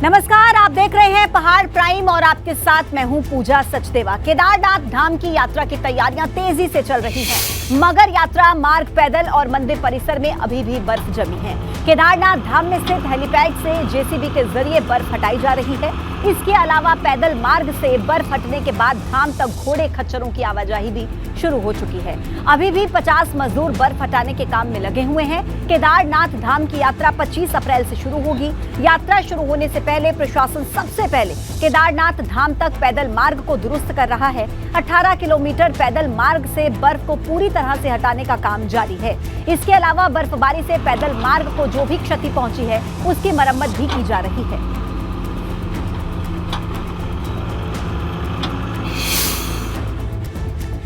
नमस्कार, आप देख रहे हैं पहाड़ प्राइम और आपके साथ मैं हूं पूजा सचदेवा। केदारनाथ धाम की यात्रा की तैयारियां तेजी से चल रही हैं, मगर यात्रा मार्ग, पैदल और मंदिर परिसर में अभी भी बर्फ जमी है। केदारनाथ धाम में स्थित हेलीपैड से जेसीबी के जरिए बर्फ हटाई जा रही है। इसके अलावा पैदल मार्ग से बर्फ हटने के बाद धाम तक घोड़े खच्चरों की आवाजाही भी शुरू हो चुकी है। अभी भी 50 मजदूर बर्फ हटाने के काम में लगे हुए हैं। केदारनाथ धाम की यात्रा 25 अप्रैल से शुरू होगी। यात्रा शुरू होने से पहले प्रशासन सबसे पहले केदारनाथ धाम तक पैदल मार्ग को दुरुस्त कर रहा है। 18 किलोमीटर पैदल मार्ग से बर्फ को पूरी तरह से हटाने का काम जारी है। इसके अलावा बर्फबारी से पैदल मार्ग को जो भी क्षति पहुंची है उसकी मरम्मत भी की जा रही है।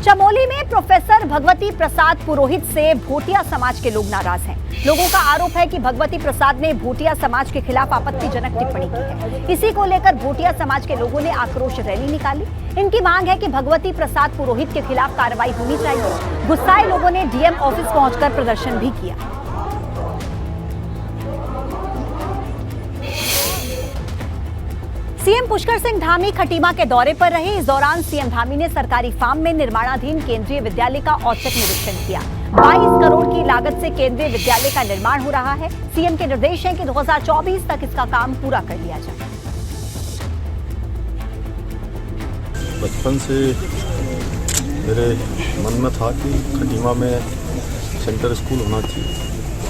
चमोली में प्रोफेसर भगवती प्रसाद पुरोहित से भोटिया समाज के लोग नाराज हैं। लोगों का आरोप है कि भगवती प्रसाद ने भोटिया समाज के खिलाफ आपत्तिजनक टिप्पणी की है। इसी को लेकर भोटिया समाज के लोगों ने आक्रोश रैली निकाली। इनकी मांग है कि भगवती प्रसाद पुरोहित के खिलाफ कार्रवाई होनी चाहिए। गुस्साए लोगों ने डीएम ऑफिस पहुंचकर प्रदर्शन भी किया। सीएम पुष्कर सिंह धामी खटीमा के दौरे पर रहे। इस दौरान सीएम धामी ने सरकारी फार्म में निर्माणाधीन केंद्रीय विद्यालय का औचक निरीक्षण किया। 22 करोड़ की लागत से केंद्रीय विद्यालय का निर्माण हो रहा है। सीएम के निर्देश हैं कि 2024 तक इसका काम पूरा कर लिया जाए। बचपन से मेरे मन में था कि खटीमा में सेंटर स्कूल होना चाहिए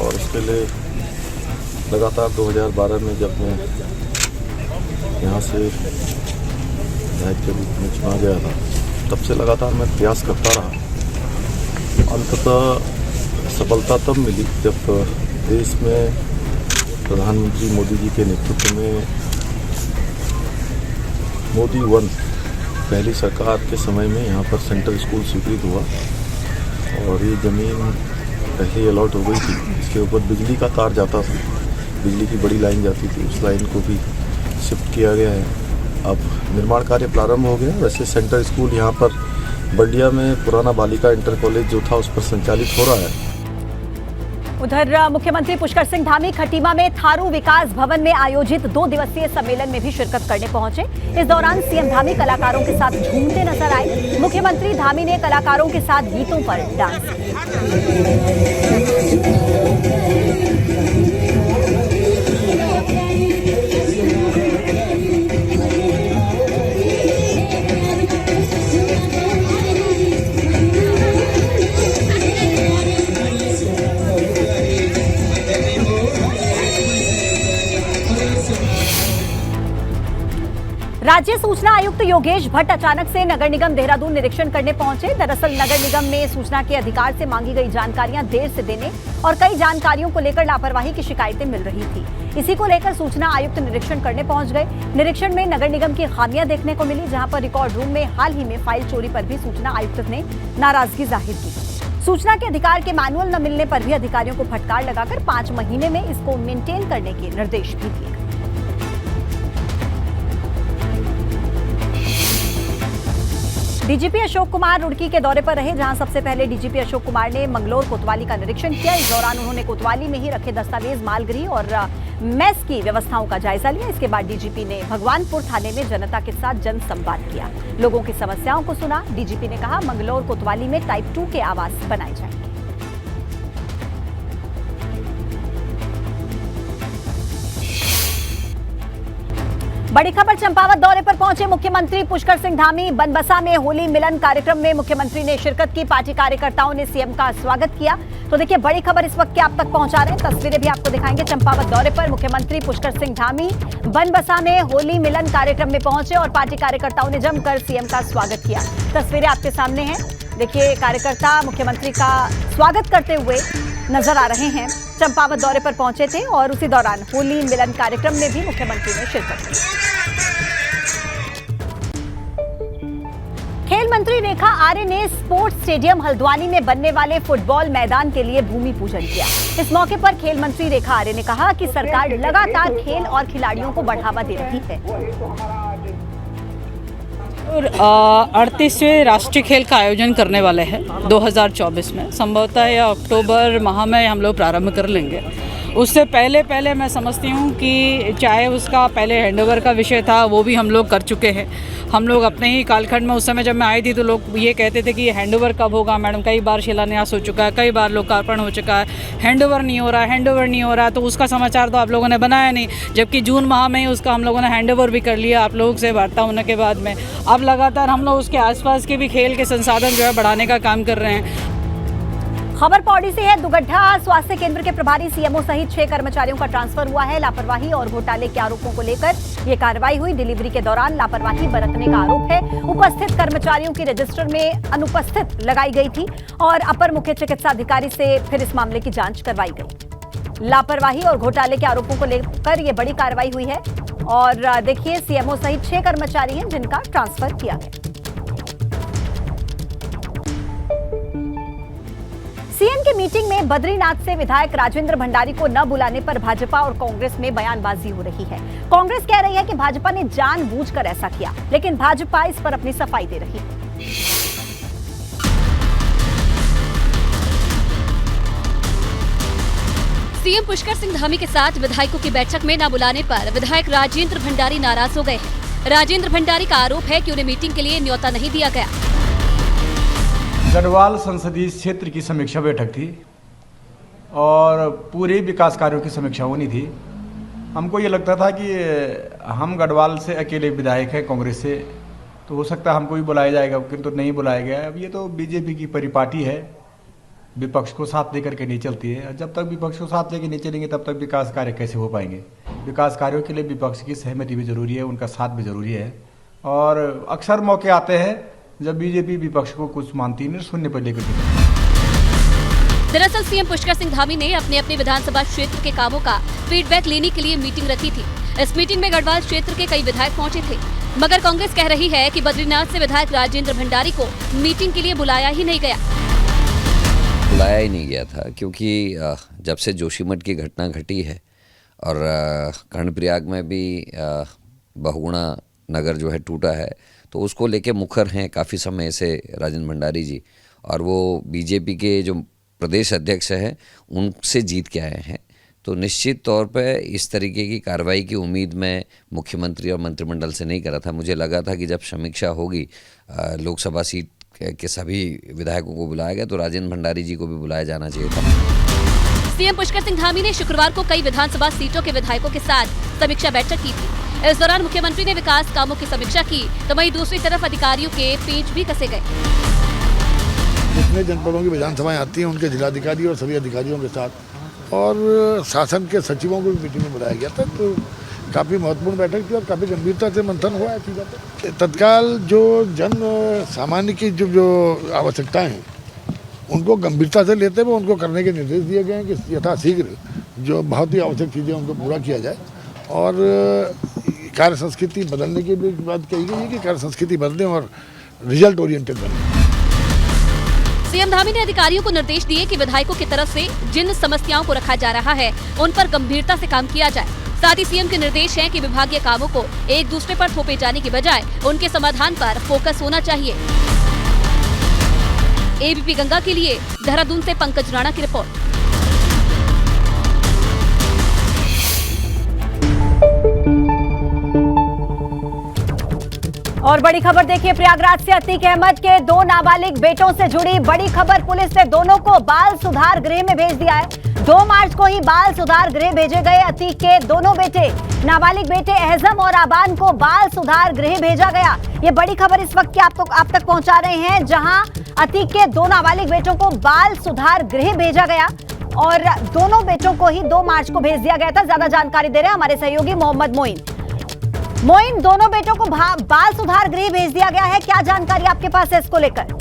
और उसके लिए लगातार 2012 में जब मैं यहाँ से विधायक के रूप में चुना गया था, तब से लगातार मैं प्रयास करता रहा। अंततः सफलता तब मिली जब देश में प्रधानमंत्री मोदी जी के नेतृत्व में मोदी 1 पहली सरकार के समय में यहाँ पर सेंट्रल स्कूल स्वीकृत हुआ और ये ज़मीन पहले अलॉट हो गई थी। इसके ऊपर बिजली का तार जाता था, बिजली की बड़ी लाइन जाती थी, उस लाइन को भी शिफ्ट किया गया है। अब निर्माण कार्य प्रारंभ हो गया। वैसे सेंट्रल स्कूल यहाँ पर बंडिया में पुराना बालिका इंटर कॉलेज जो था उस पर संचालित हो रहा है। उधर मुख्यमंत्री पुष्कर सिंह धामी खटीमा में थारू विकास भवन में आयोजित 2 दिवसीय सम्मेलन में भी शिरकत करने पहुंचे। इस दौरान सीएम धामी कलाकारों के साथ झूमते नजर आए। मुख्यमंत्री धामी ने कलाकारों के साथ गीतों पर डांस राज्य सूचना आयुक्त योगेश भट्ट अचानक से नगर निगम देहरादून निरीक्षण करने पहुंचे। दरअसल नगर निगम में सूचना के अधिकार से मांगी गई जानकारियां देर से देने और कई जानकारियों को लेकर लापरवाही की शिकायतें मिल रही थी। इसी को लेकर सूचना आयुक्त निरीक्षण करने पहुंच गए। निरीक्षण में नगर निगम की खामियां देखने को मिली, जहां पर रिकॉर्ड रूम में हाल ही में फाइल चोरी पर भी सूचना आयुक्त ने नाराजगी जाहिर की। सूचना के अधिकार के मैनुअल न मिलने पर भी अधिकारियों को फटकार लगाकर 5 महीने में इसको मेंटेन करने के निर्देश भी दिए। डीजीपी अशोक कुमार रुड़की के दौरे पर रहे, जहां सबसे पहले डीजीपी अशोक कुमार ने मंगलोर कोतवाली का निरीक्षण किया। इस दौरान उन्होंने कोतवाली में ही रखे दस्तावेज, मालगृह और मेस की व्यवस्थाओं का जायजा लिया। इसके बाद डीजीपी ने भगवानपुर थाने में जनता के साथ जनसंवाद किया, लोगों की समस्याओं को सुना। डीजीपी ने कहा मंगलोर कोतवाली में टाइप 2 के आवास बनाए जाएंगे। बड़ी खबर, चंपावत दौरे पर पहुंचे मुख्यमंत्री पुष्कर सिंह धामी। बनबसा में होली मिलन कार्यक्रम में मुख्यमंत्री ने शिरकत की। पार्टी कार्यकर्ताओं ने सीएम का स्वागत किया। तो देखिए, बड़ी खबर इस वक्त के आप तक पहुंचा रहे हैं, तस्वीरें भी आपको दिखाएंगे। चंपावत दौरे पर मुख्यमंत्री पुष्कर सिंह धामी बनबसा में होली मिलन कार्यक्रम में पहुंचे और पार्टी कार्यकर्ताओं ने जमकर सीएम का स्वागत किया। तस्वीरें आपके सामने हैं। देखिए, कार्यकर्ता मुख्यमंत्री का स्वागत करते हुए नजर आ रहे हैं। चंपावत दौरे पर पहुंचे थे और उसी दौरान होली मिलन कार्यक्रम में भी मुख्यमंत्री ने शिरकत की। खेल मंत्री रेखा आर्य ने स्पोर्ट्स स्टेडियम हल्द्वानी में बनने वाले फुटबॉल मैदान के लिए भूमि पूजन किया। इस मौके पर खेल मंत्री रेखा आर्य ने कहा कि सरकार लगातार खेल और खिलाड़ियों को बढ़ावा दे रही है। 38वें राष्ट्रीय खेल का आयोजन करने वाले हैं 2024 में। संभवतः यह अक्टूबर माह में हम लोग प्रारंभ कर लेंगे उससे पहले मैं समझती हूँ कि चाहे उसका पहले हैंडओवर का विषय था, वो भी हम लोग कर चुके हैं। हम लोग अपने ही कालखंड में उस समय जब मैं आई थी तो लोग ये कहते थे कि ये हैंडओवर कब होगा मैडम, कई बार शिलान्यास हो चुका है, कई बार लोकार्पण हो चुका है, हैंडओवर नहीं हो रहा, तो उसका समाचार तो आप लोगों ने बनाया नहीं, जबकि जून माह में ही उसका हम लोगों ने हैंडओवर भी कर लिया आप लोगों से वार्ता होने के बाद में। अब लगातार हम लोग उसके आसपास के भी खेल के संसाधन जो है बढ़ाने का काम कर रहे हैं। खबर पौड़ी से है। दुगड्ढा स्वास्थ्य केंद्र के प्रभारी सीएमओ सहित 6 कर्मचारियों का ट्रांसफर हुआ है। लापरवाही और घोटाले के आरोपों को लेकर ये कार्रवाई हुई। डिलीवरी के दौरान लापरवाही बरतने का आरोप है। उपस्थित कर्मचारियों की रजिस्टर में अनुपस्थित लगाई गई थी और अपर मुख्य चिकित्सा अधिकारी से फिर इस मामले की जांच करवाई गई। लापरवाही और घोटाले के आरोपों को लेकर ये बड़ी कार्रवाई हुई है और देखिए सीएमओ सहित 6 कर्मचारी हैं जिनका ट्रांसफर किया गया। सीएम की मीटिंग में बद्रीनाथ से विधायक राजेंद्र भंडारी को न बुलाने पर भाजपा और कांग्रेस में बयानबाजी हो रही है। कांग्रेस कह रही है कि भाजपा ने जानबूझकर ऐसा किया, लेकिन भाजपा इस पर अपनी सफाई दे रही है। सीएम पुष्कर सिंह धामी के साथ विधायकों की बैठक में न बुलाने पर विधायक राजेंद्र भंडारी नाराज हो गए हैं। राजेंद्र भंडारी का आरोप है कि उन्हें मीटिंग के लिए न्योता नहीं दिया गया। गढ़वाल संसदीय क्षेत्र की समीक्षा बैठक थी और पूरे विकास कार्यों की समीक्षा होनी थी। हमको ये लगता था कि हम गढ़वाल से अकेले विधायक हैं कांग्रेस से, तो हो सकता है हमको भी बुलाया जाएगा, किंतु नहीं बुलाया गया। अब ये तो बीजेपी की परिपाटी है, विपक्ष को साथ लेकर के नहीं चलती है। जब तक विपक्ष को साथ लेकर नहीं चलेंगे तब तक विकास कार्य कैसे हो पाएंगे। विकास कार्यों के लिए विपक्ष की सहमति भी जरूरी है, उनका साथ भी जरूरी है। और अक्सर मौके आते हैं जब बीजेपी विपक्ष को कुछ मानती नहीं, शून्य पर लेकर। दरअसल सीएम पुष्कर सिंह धामी ने अपने विधानसभा क्षेत्र के कामों का फीडबैक लेने के लिए मीटिंग रखी थी। इस मीटिंग में गढ़वाल क्षेत्र के कई विधायक पहुंचे थे, मगर कांग्रेस कह रही है कि बद्रीनाथ से विधायक राजेंद्र भंडारी को मीटिंग के लिए बुलाया ही नहीं गया। बुलाया ही नहीं गया था क्योंकि जब से जोशीमठ की घटना घटी है और कर्णप्रयाग में भी बहुगुणा नगर जो है टूटा है, तो उसको लेके मुखर हैं काफ़ी समय से राजेंद्र भंडारी जी, और वो बीजेपी के जो प्रदेश अध्यक्ष हैं उनसे जीत के आए हैं। तो निश्चित तौर पे इस तरीके की कार्रवाई की उम्मीद मैं मुख्यमंत्री और मंत्रिमंडल से नहीं कर रहा था। मुझे लगा था कि जब समीक्षा होगी लोकसभा सीट के सभी विधायकों को बुलाया गया, तो राजेंद्र भंडारी जी को भी बुलाया जाना चाहिए था। सीएम पुष्कर सिंह धामी ने शुक्रवार को कई विधानसभा सीटों के विधायकों के साथ समीक्षा बैठक की थी। इस दौरान मुख्यमंत्री ने विकास कामों की समीक्षा की, तो वहीं दूसरी तरफ अधिकारियों के पेंच भी कसे गए। जितने जनपदों की विधानसभाएं आती हैं उनके जिलाधिकारी और सभी अधिकारियों के साथ और शासन के सचिवों को भी मीटिंग में बुलाया गया था। तो काफ़ी महत्वपूर्ण बैठक थी और काफ़ी गंभीरता से मंथन हुआ है। तत्काल जो जन सामान्य की जो आवश्यकताएं हैं उनको गंभीरता से लेते हुए उनको करने के निर्देश दिए गए हैं कि यथाशीघ्र जो बहुत ही आवश्यक चीज़ें उनको पूरा किया जाए। और कार्य संस्कृति बदलने की भी बात कही गई है कि कार्य संस्कृति बदले और रिजल्ट ओरिएंटेड बने। सीएम धामी ने अधिकारियों को निर्देश दिए कि विधायकों की तरफ से जिन समस्याओं को रखा जा रहा है उन पर गंभीरता से काम किया जाए। साथ ही सीएम के निर्देश हैं कि विभागीय कामों को एक दूसरे पर थोपे जाने की बजाय उनके समाधान पर फोकस होना चाहिए। एबीपी गंगा के लिए देहरादून से पंकज राणा की रिपोर्ट। और बड़ी खबर देखिए, प्रयागराज से अतीक अहमद के 2 नाबालिग बेटों से जुड़ी बड़ी खबर। पुलिस ने दोनों को बाल सुधार गृह में भेज दिया है। 2 मार्च को ही बाल सुधार गृह भेजे गए अतीक के दोनों बेटे। नाबालिग बेटे एहजम और आबान को बाल सुधार गृह भेजा गया। ये बड़ी खबर इस वक्त की आप तक पहुंचा रहे हैं, जहां अतीक के 2 नाबालिग बेटों को बाल सुधार गृह भेजा गया और दोनों बेटों को ही 2 मार्च को भेज दिया गया था। ज्यादा जानकारी दे रहे हैं हमारे सहयोगी मोहम्मद मोइन। मोइन, दोनों बेटों को बाल सुधार गृह भेज दिया गया है, क्या जानकारी आपके पास है इसको लेकर?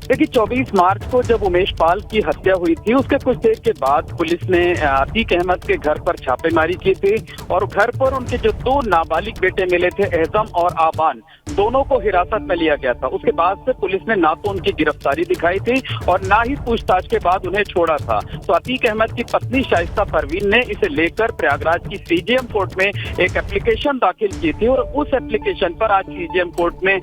देखिए 24 मार्च को जब उमेश पाल की हत्या हुई थी उसके कुछ देर के बाद पुलिस ने अतीक अहमद के घर पर छापेमारी की थी और घर पर उनके जो 2 नाबालिग बेटे मिले थे एहजम और आबान, दोनों को हिरासत में लिया गया था। उसके बाद से पुलिस ने ना तो उनकी गिरफ्तारी दिखाई थी और ना ही पूछताछ के बाद उन्हें छोड़ा था। तो अतीक अहमद की पत्नी शाइस्ता परवीन ने इसे लेकर प्रयागराज की सीजेएम कोर्ट में एक एप्लीकेशन दाखिल की थी और उस एप्लीकेशन पर आज सीजेएम कोर्ट में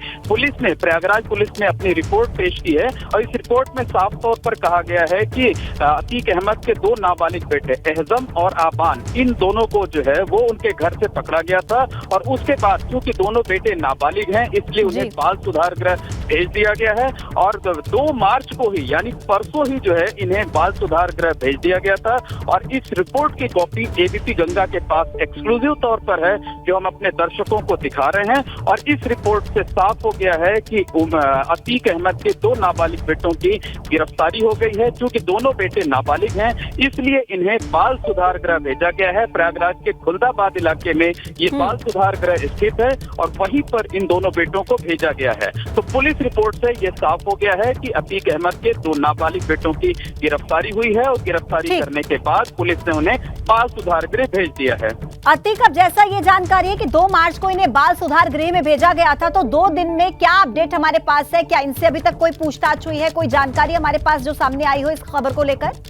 प्रयागराज पुलिस ने अपनी रिपोर्ट पेश की है और इस रिपोर्ट में साफ तौर पर कहा गया है कि अतीक अहमद के दो नाबालिग बेटे एहजम और आबान, इन दोनों को जो है वो उनके घर से पकड़ा गया था और उसके बाद क्योंकि दोनों बेटे नाबालिग हैं इसलिए उन्हें बाल सुधार गृह भेज दिया गया है और 2 मार्च को ही यानी परसों ही जो है इन्हें बाल सुधार गृह भेज दिया गया था। और इस रिपोर्ट की कॉपी एबीपी गंगा के पास एक्सक्लूसिव तौर पर है जो हम अपने दर्शकों को दिखा रहे हैं और इस रिपोर्ट से साफ हो गया है कि अतीक अहमद के 2 नाबालिग बेटों की गिरफ्तारी हो गई है। क्योंकि दोनों बेटे नाबालिग हैं इसलिए इन्हें बाल सुधार गृह भेजा गया है। प्रयागराज के खुलदाबाद इलाके में ये बाल सुधार गृह स्थित है और वहीं पर इन दोनों बेटों को भेजा गया है। तो पुलिस रिपोर्ट से ये साफ हो गया है कि अतीक अहमद के 2 नाबालिग बेटों की गिरफ्तारी हुई है और गिरफ्तारी करने के बाद पुलिस ने उन्हें बाल सुधार गृह भेज दिया है। अतीक, अब जैसा ये जानकारी है कि 2 मार्च को इन्हें बाल सुधार गृह में भेजा गया था, तो 2 दिन में क्या अपडेट हमारे पास है? क्या इनसे अभी तक कोई पूछताछ हुई है? कोई जानकारी हमारे पास जो सामने आई हो इस खबर को लेकर?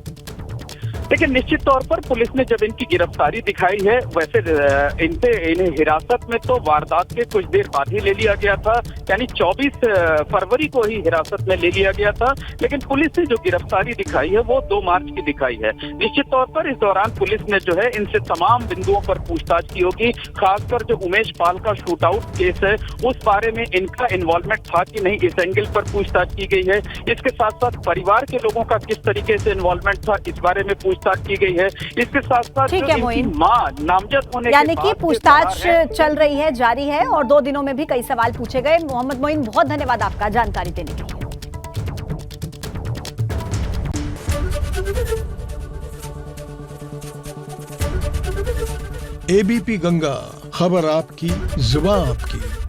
लेकिन निश्चित तौर पर पुलिस ने जब इनकी गिरफ्तारी दिखाई है, वैसे इन्हें हिरासत में तो वारदात के कुछ देर बाद ही ले लिया गया था, यानी 24 फरवरी को ही हिरासत में ले लिया गया था। लेकिन पुलिस ने जो गिरफ्तारी दिखाई है वो 2 मार्च की दिखाई है। निश्चित तौर पर इस दौरान पुलिस ने जो है इनसे तमाम बिंदुओं पर पूछताछ की होगी। खासकर जो उमेश पाल का शूट आउट केस है उस बारे में इनका इन्वॉल्वमेंट था कि नहीं, इस एंगल पर पूछताछ की गई है। इसके साथ साथ परिवार के लोगों का किस तरीके से इन्वॉल्वमेंट था इस बारे में पूछताछ की गई है। इसके साथ साथ ठीक है मोइन, मां नामजद होने यानी कि पूछताछ चल रही है, जारी है और 2 दिनों में भी कई सवाल पूछे गए। मोहम्मद मोइन, बहुत धन्यवाद आपका जानकारी देने के लिए। एबीपी गंगा, खबर आपकी, जुबान आपकी।